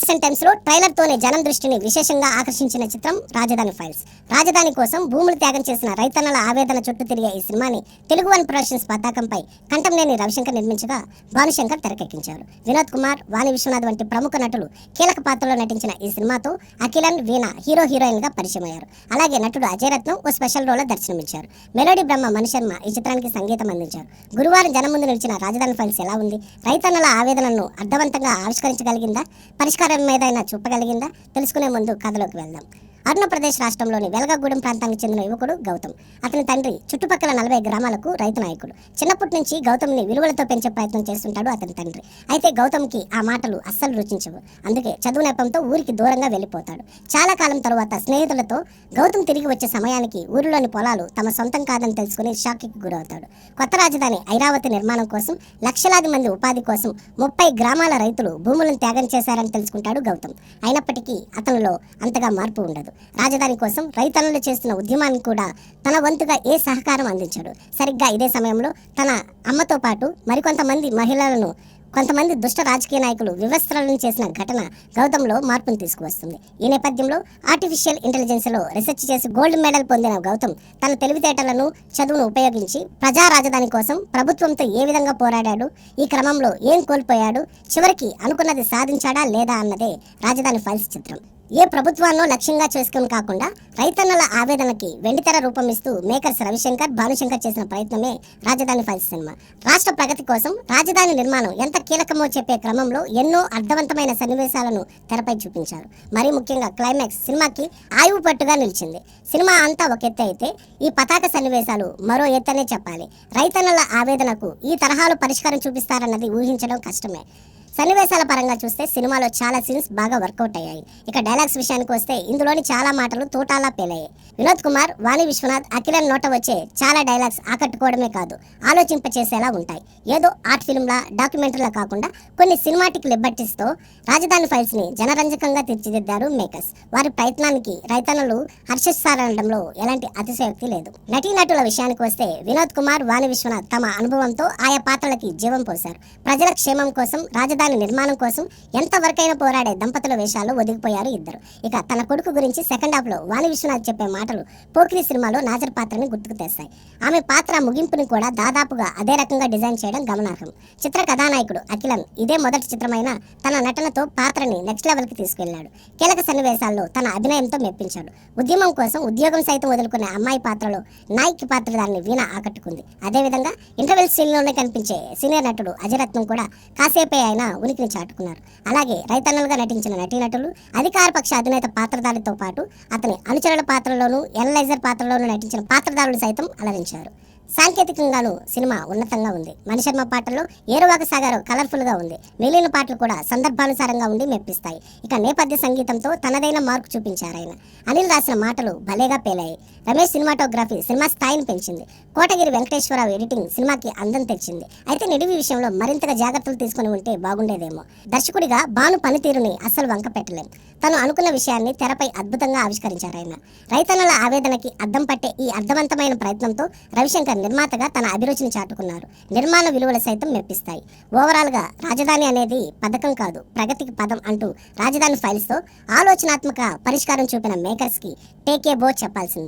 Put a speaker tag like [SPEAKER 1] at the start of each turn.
[SPEAKER 1] Recent times లో trailer తోనే జనం దృష్టిని విశేషంగా ఆకర్షించిన చిత్రం రాజధాని ఫైల్స్. రాజధాని కోసం భూములు త్యాగం చేసిన రైతన్నల ఆవేదన చుట్టూ తిరిగే ఈ సినిమాని తెలుగు వన్ ప్రొడక్షన్స్ పతాకంపై కంఠంనేని రవిశంకర్ నిర్మించగా భానుశంకర్ తెరకెక్కించారు. వినోద్ కుమార్, వాణి విశ్వనాథ్ వంటి ప్రముఖ నటులు కీలక పాత్రలో నటించిన ఈ సినిమాతో అఖిలన్, వీణ హీరో హీరోయిన్ గా పరిచయం అయ్యారు. అలాగే నటుడు అజయ్ రత్నం ఓ స్పెషల్ రోల్ లో దర్శనమిచ్చారు. మెలోడీ బ్రహ్మ మణిశర్మ ఈ చిత్రానికి సంగీతం అందించారు. గురువారం జనం ముందు నిలిచిన రాజధాని ఫైల్స్ ఎలా ఉంది? రైతన్నల ఆవేదనను అర్థవంతంగా ఆవిష్కరించగలిగిందా? పరిష్కారం మీదైనా చూపగలిగిందా? తెలుసుకునే ముందు కథలోకి వెళ్దాం. ఆంధ్రప్రదేశ్ రాష్ట్రంలోని వెలగగూడెం ప్రాంతానికి చెందిన యువకుడు గౌతమ్. అతని తండ్రి చుట్టుపక్కల 40 గ్రామాలకు రైతు నాయకుడు. చిన్నప్పటి నుంచి గౌతమ్ని విలువలతో పెంచే ప్రయత్నం చేస్తుంటాడు అతని తండ్రి. అయితే గౌతమ్కి ఆ మాటలు అస్సలు రుచించవు. అందుకే చదువు నెపంతో ఊరికి దూరంగా వెళ్ళిపోతాడు. చాలా కాలం తరువాత స్నేహితులతో గౌతమ్ తిరిగి వచ్చే సమయానికి ఊరిలోని పొలాలు తమ సొంతం కాదని తెలుసుకుని షాక్కి గురవుతాడు. కొత్త రాజధాని ఐరావతి నిర్మాణం కోసం లక్షలాది మంది ఉపాధి కోసం 30 గ్రామాల రైతులు భూములను త్యాగం చేశారని తెలుసుకుంటాడు గౌతమ్. అయినప్పటికీ అతనిలో అంతగా మార్పు ఉండదు. రాజధాని కోసం రైతన్నలు చేస్తున్న ఉద్యమానికి కూడా తన వంతుగా ఏ సహకారం అందించాడు. సరిగ్గా ఇదే సమయంలో తన అమ్మతో పాటు మరికొంతమంది మహిళలను కొంతమంది దుష్ట రాజకీయ నాయకులు వివస్త్రాలను చేసిన ఘటన గౌతమ్లో మార్పును తీసుకువస్తుంది. ఈ నేపథ్యంలో ఆర్టిఫిషియల్ ఇంటెలిజెన్స్లో రీసెర్చ్ చేసి గోల్డ్ మెడల్ పొందిన గౌతమ్ తన తెలివితేటలను, చదువును ఉపయోగించి ప్రజా రాజధాని కోసం ప్రభుత్వంతో ఏ విధంగా పోరాడాడు, ఈ క్రమంలో ఏం కోల్పోయాడు, చివరికి అనుకున్నది సాధించాడా లేదా అన్నదే రాజధాని ఫైల్స్ చిత్రం. ఏ ప్రభుత్వాన్నో లక్ష్యంగా చేసుకుని కాకుండా రైతన్నల ఆవేదనకి వెండితెర రూపమిస్తూ మేకర్స్ రవిశంకర్, భానుశంకర్ చేసిన ప్రయత్నమే రాజధాని ఫైల్స్ సినిమా. రాష్ట్ర ప్రగతి కోసం రాజధాని నిర్మాణం ఎంత కీలకమో చెప్పే క్రమంలో ఎన్నో అర్థవంతమైన సన్నివేశాలను తెరపై చూపించారు. మరీ ముఖ్యంగా క్లైమాక్స్ సినిమాకి ఆయువు పట్టుగా నిలిచింది. సినిమా అంతా ఒక ఎత్తు అయితే ఈ పతాక సన్నివేశాలు మరో ఎత్తనే చెప్పాలి. రైతన్నల ఆవేదనకు ఈ తరహాలో పరిష్కారం చూపిస్తారన్నది ఊహించడం కష్టమే. సన్నివేశాల పరంగా చూస్తే సినిమాలో చాలా సీన్స్ బాగా వర్కౌట్ అయ్యాయి. ఇక డైలాగ్స్ విషయానికి వస్తే ఇందులోని చాలా మాటలు తోటాలా పేలయ్యాయి. వినోద్ కుమార్, వాణి విశ్వనాథ్, అఖిలన్ నోట వచ్చే చాలా డైలాగ్స్ ఆకట్టుకోవడమే కాదు, ఆలోచింపచేసేలా ఉంటాయి. ఏదో ఆర్ట్ ఫిల్మ్లా, డాక్యుమెంటరీలా కాకుండా కొన్ని సినిమాటిక్ లిబర్టీస్తో రాజధాని ఫైల్స్ని జనరంజకంగా తీర్చిదిద్దారు మేకర్స్. వారి ప్రయత్నానికి రైతన్నలు హర్షిస్తారనడంలో ఎలాంటి అతిశయోక్తి లేదు. నటీనటుల విషయానికి వస్తే వినోద్ కుమార్, వాణి విశ్వనాథ్ తమ అనుభవంతో ఆయా పాత్రలకి జీవం పోశారు. ప్రజల క్షేమం కోసం, రాజధాని నిర్మాణం కోసం ఎంతవరకైనా పోరాడే దంపతుల వేషాల్లో ఒదిగిపోయారు ఇద్దరు. ఇక తన కొడుకు గురించి సెకండ్ హాఫ్ లో వాణి విశ్వనాథ్ చెప్పే మాటలు పోకిరి సినిమాలో నాజర్ పాత్రని గుర్తుకు తెస్తాయి. ఆమె పాత్ర ముగింపుని కూడా దాదాపుగా అదే రకంగా డిజైన్ చేయడం గమనార్హం. చిత్ర కథానాయకుడు అఖిలన్ ఇదే మొదటి చిత్రమైన తన నటనతో పాత్రని నెక్స్ట్ లెవెల్ కి తీసుకెళ్లాడు. కీలక సన్నివేశాల్లో తన అభినయంతో మెప్పించాడు. ఉద్యమం కోసం ఉద్యోగం సైతం వదులుకునే అమ్మాయి పాత్రలో నాయకి పాత్రధారిని వీణ ఆకట్టుకుంది. అదేవిధంగా ఇంటర్వెల్ సీన్లోనే కనిపించే సీనియర్ నటుడు అజయ్ రత్నం కూడా కాసేపే అయినా ఉనికిని చాటుకున్నారు. అలాగే రైతన్నలుగా నటించిన నటీనటులు, అధికార పక్ష అధినేత పాత్రధారితో పాటు అతని అనుచరుల పాత్రలోనూ, ఎనలైజర్ పాత్రలోనూ నటించిన పాత్రధారులు సైతం అలరించారు. సాంకేతికంగానూ సినిమా ఉన్నతంగా ఉంది. మణిశర్మ పాటల్లో ఏరువాక సాగర్ కలర్ఫుల్ గా ఉంది. మిగిలిన పాటలు కూడా సందర్భానుసారంగా ఉండి మెప్పిస్తాయి. ఇక నేపథ్య సంగీతంతో తనదైన మార్కు చూపించారు ఆయన. అనిల్ రాసిన మాటలు భలేగా పేలాయి. రమేష్ సినిమాటోగ్రఫీ సినిమా స్థాయిని పెంచింది. కోటగిరి వెంకటేశ్వరరావు ఎడిటింగ్ సినిమాకి అందం తెచ్చింది. అయితే నిడివి విషయంలో మరింతగా జాగ్రత్తలు తీసుకుని ఉంటే బాగుండేదేమో. దర్శకుడిగా భాను పనితీరుని అస్సలు వంక పెట్టలేం. తను అనుకున్న విషయాన్ని తెరపై అద్భుతంగా ఆవిష్కరించారు ఆయన. రైతన్నల ఆవేదనకి అద్దం పట్టే ఈ అర్థవంతమైన ప్రయత్నంతో రవిశంకర్ నిర్మాతగా తన అభిరుచిని చాటుకున్నారు. నిర్మాణ విలువలు సైతం మెప్పిస్తాయి. ఓవరాల్ గా రాజధాని అనేది పథకం కాదు, ప్రగతికి పదం అంటూ రాజధాని ఫైల్స్ తో ఆలోచనాత్మక పరిష్కారం చూపిన మేకర్స్ కి టేకే బో చెప్పాల్సిందే.